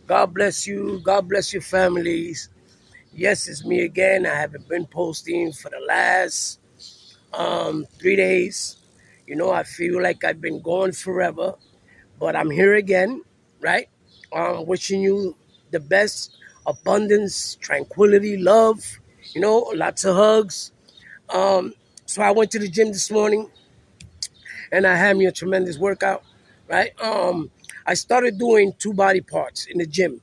God bless you. God bless your families. Yes, it's me again. I haven't been posting for the last 3 days. I feel like I've been gone forever, but I'm here again, right? Wishing you the best abundance, tranquility, love, lots of hugs. Um, so I went to the gym this morning and I had me a tremendous workout, right? I started doing two body parts in the gym,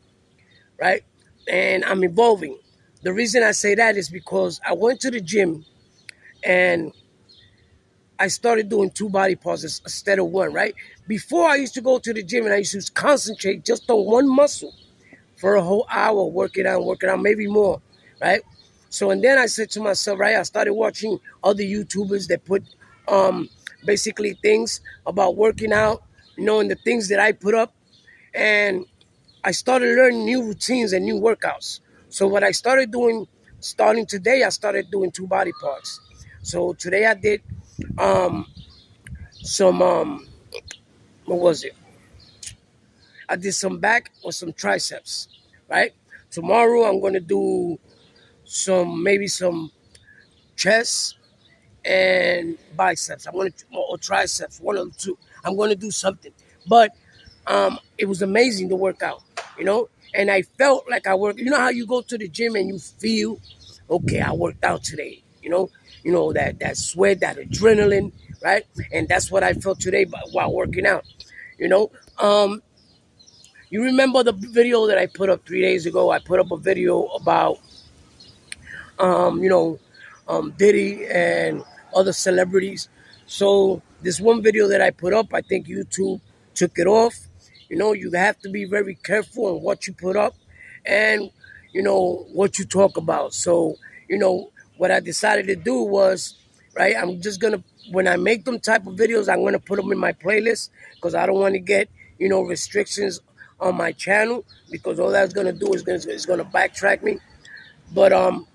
right? And I'm evolving. The reason I say that is because I went to the gym and I started doing two body parts instead of one, right? Before I used to go to the gym and I used to concentrate just on one muscle for a whole hour, working out, maybe more, right? So and then I said to myself, right, I started watching other YouTubers that put basically things about working out, and the things that I put up. And I started learning new routines and new workouts. So what I started doing, starting today, I started doing two body parts. So today I did um, some what was it? I did some back or some triceps, right? Tomorrow I'm gonna do maybe some chest and biceps. I'm gonna or triceps, one of the two. I'm gonna do something, but it was amazing to work out, and I felt like I worked. You know how you go to the gym and you feel, okay, I worked out today. That sweat, that adrenaline, right? And that's what I felt today while working out. You know, um, you remember the video that I put up 3 days ago? I put up a video about um, you know, Diddy and other celebrities. So this one video that I put up, I think YouTube took it off. You have to be very careful on what you put up and, what you talk about. So, what I decided to do was, right, I'm just going to, when I make them type of videos, I'm going to put them in my playlist because I don't want to get, restrictions on my channel because all that's going to do is going to backtrack me. But I'm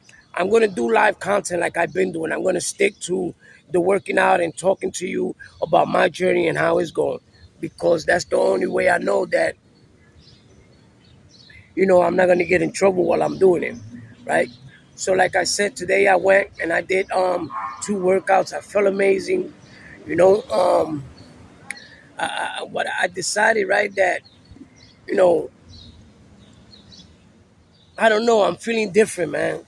gonna do live content like I've been doing. I'm gonna stick to the working out and talking to you about my journey and how it's going, because that's the only way I know that I'm not gonna get in trouble while I'm doing it, right? So like I said, today I went and I did two workouts. I felt amazing, you know. What I decided, right, that you know I don't know, I'm feeling different, man.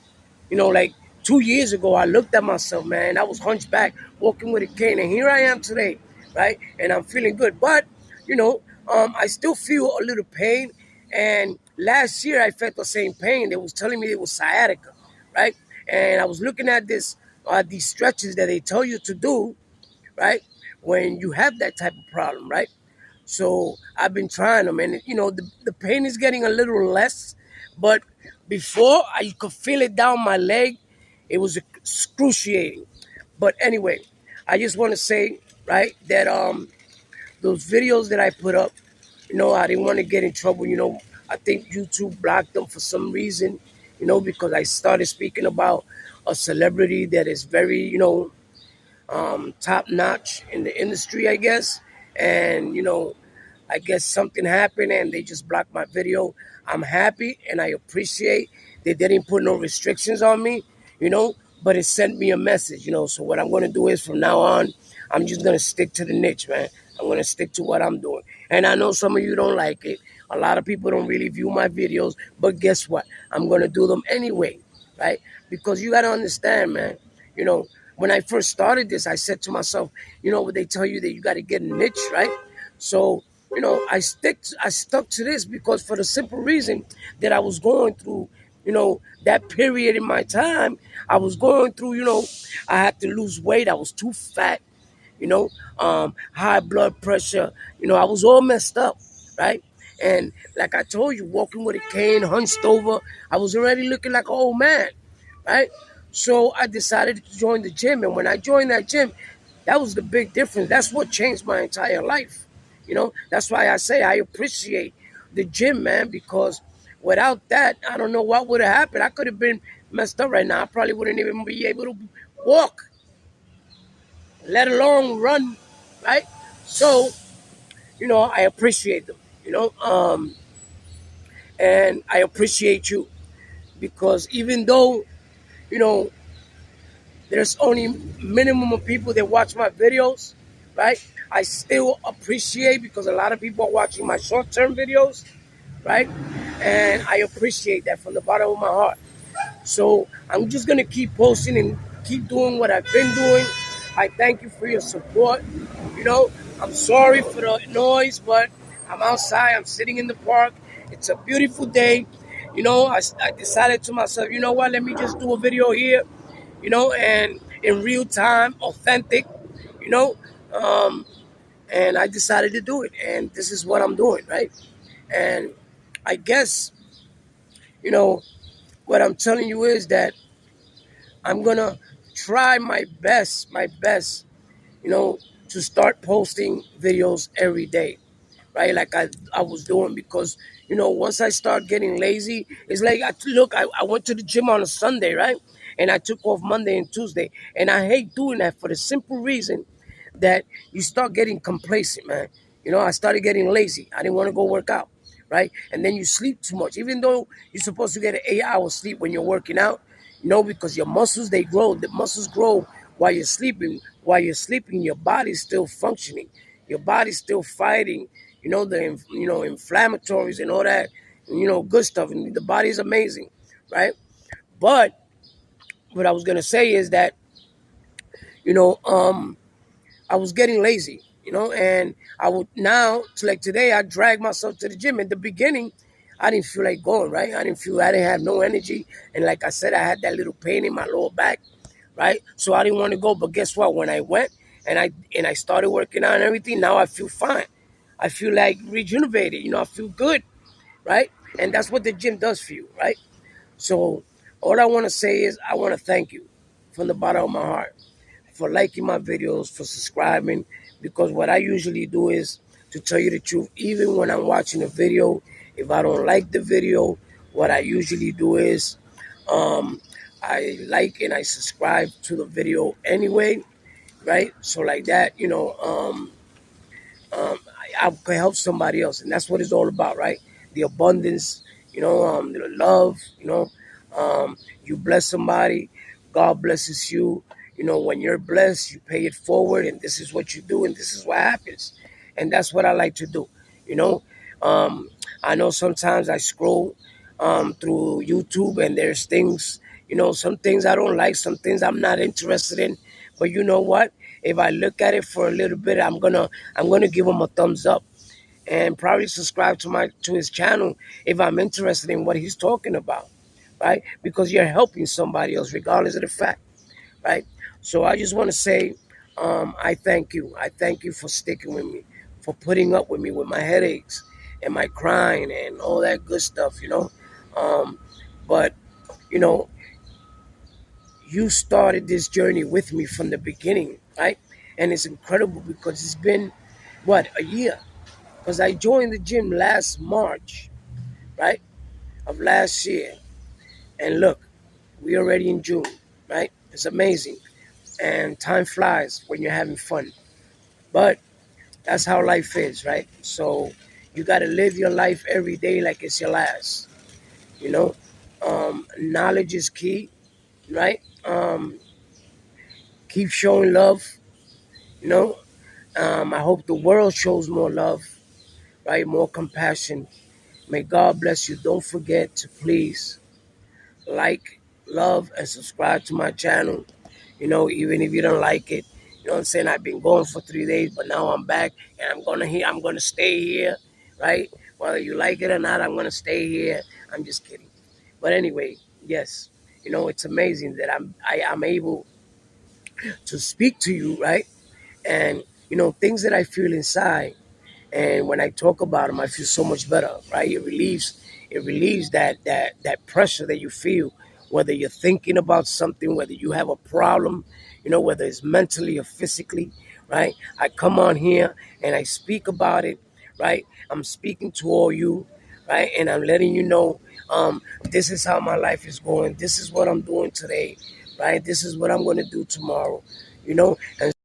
Like 2 years ago, I looked at myself, man. I was hunchback, walking with a cane, and here I am today, right? And I'm feeling good. But, I still feel a little pain. And last year, I felt the same pain. They was telling me it was sciatica, right? And I was looking at these stretches that they tell you to do, right? When you have that type of problem, right? So I've been trying them, and the pain is getting a little less. But before, I could feel it down my leg. It was excruciating. But anyway, I just want to say, right, that those videos that I put up, I didn't want to get in trouble. I think YouTube blocked them for some reason. Because I started speaking about a celebrity that is very, top notch in the industry, I guess. And I guess something happened and they just blocked my video. I'm happy and I appreciate they didn't put no restrictions on me, but it sent me a message, So what I'm going to do is from now on, I'm just going to stick to the niche, man. I'm going to stick to what I'm doing. And I know some of you don't like it. A lot of people don't really view my videos, but guess what? I'm going to do them anyway, right? Because you got to understand, man, you know, when I first started this, I said to myself, what they tell you that you got to get a niche, right? So, I stuck to this because for the simple reason that I was going through, that period in my time, I was going through, I had to lose weight. I was too fat, high blood pressure, I was all messed up, right? And like I told you, walking with a cane, hunched over, I was already looking like an old man, right? So I decided to join the gym. And when I joined that gym, that was the big difference. That's what changed my entire life. That's why I say I appreciate the gym, man, because without that, I don't know what would have happened. I could have been messed up right now. I probably wouldn't even be able to walk, let alone run, right? So, I appreciate them, And I appreciate you because even though, you know, there's only minimum of people that watch my videos, right? I still appreciate because a lot of people are watching my short-term videos, right? And I appreciate that from the bottom of my heart. So I'm just gonna keep posting and keep doing what I've been doing. I thank you for your support. You know, I'm sorry for the noise, but I'm outside. I'm sitting in the park. It's a beautiful day. You know, I decided to myself, you know what? Let me just do a video here. You know, and in real time, authentic. You know, um, and I decided to do it, and this is what I'm doing, right? And I guess, you know, what I'm telling you is that I'm gonna try my best, you know, to start posting videos every day, right? Like I was doing because, you know, once I start getting lazy, it's like, I went to the gym on a Sunday, right? And I took off Monday and Tuesday. And I hate doing that for the simple reason that you start getting complacent, man. You know, I started getting lazy. I didn't want to go work out, right? And then you sleep too much, even though you're supposed to get an 8 hour sleep when you're working out, you know, because your muscles, they grow. The muscles grow while you're sleeping. While you're sleeping, your body's still functioning. Your body's still fighting, you know, inflammatories and all that, you know, good stuff. And the body is amazing, right? But what I was gonna say is that, you know, I was getting lazy, you know, and I would now, to like today, I drag myself to the gym. In the beginning, I didn't feel like going, right? I didn't have no energy. And like I said, I had that little pain in my lower back, right? So I didn't want to go. But guess what? When I went and I started working out and everything, now I feel fine. I feel like rejuvenated, you know, I feel good, right? And that's what the gym does for you, right? So all I want to say is I want to thank you from the bottom of my heart for liking my videos, for subscribing, because what I usually do is, to tell you the truth, even when I'm watching a video, if I don't like the video, what I usually do is um, I like and I subscribe to the video anyway, right? So like that, you know, I can help somebody else, and that's what it's all about, right? The abundance, you know, the love, you know, you bless somebody, God blesses you. You know, when you're blessed, you pay it forward, and this is what you do, and this is what happens, and that's what I like to do. You know, um, I know sometimes I scroll through YouTube, and there's things, you know, some things I don't like, some things I'm not interested in, but you know what? If I look at it for a little bit, I'm gonna give him a thumbs up and probably subscribe to his channel if I'm interested in what he's talking about, right? Because you're helping somebody else, regardless of the fact, right? So I just want to say, I thank you. I thank you for sticking with me, for putting up with me with my headaches and my crying and all that good stuff, you know. Um, but you know, you started this journey with me from the beginning, right? And it's incredible because it's been what, a year? Because I joined the gym last March, right, of last year. And look, we already in June, right? It's amazing. And time flies when you're having fun. But that's how life is, right? So you got to live your life every day like it's your last, you know? Knowledge is key, right? Keep showing love, you know? I hope the world shows more love, right? More compassion. May God bless you. Don't forget to please like, love, and subscribe to my channel. You know, even if you don't like it, you know what I'm saying? I've been going for 3 days, but now I'm back and I'm gonna stay here, right? Whether you like it or not, I'm gonna stay here. I'm just kidding. But anyway, yes, you know, it's amazing that I'm able to speak to you, right? And you know, things that I feel inside, and when I talk about them, I feel so much better, right? It relieves that pressure that you feel, whether you're thinking about something, whether you have a problem, you know, whether it's mentally or physically, right? I come on here and I speak about it, right? I'm speaking to all you, right? And I'm letting you know, this is how my life is going. This is what I'm doing today, right? This is what I'm going to do tomorrow, you know? And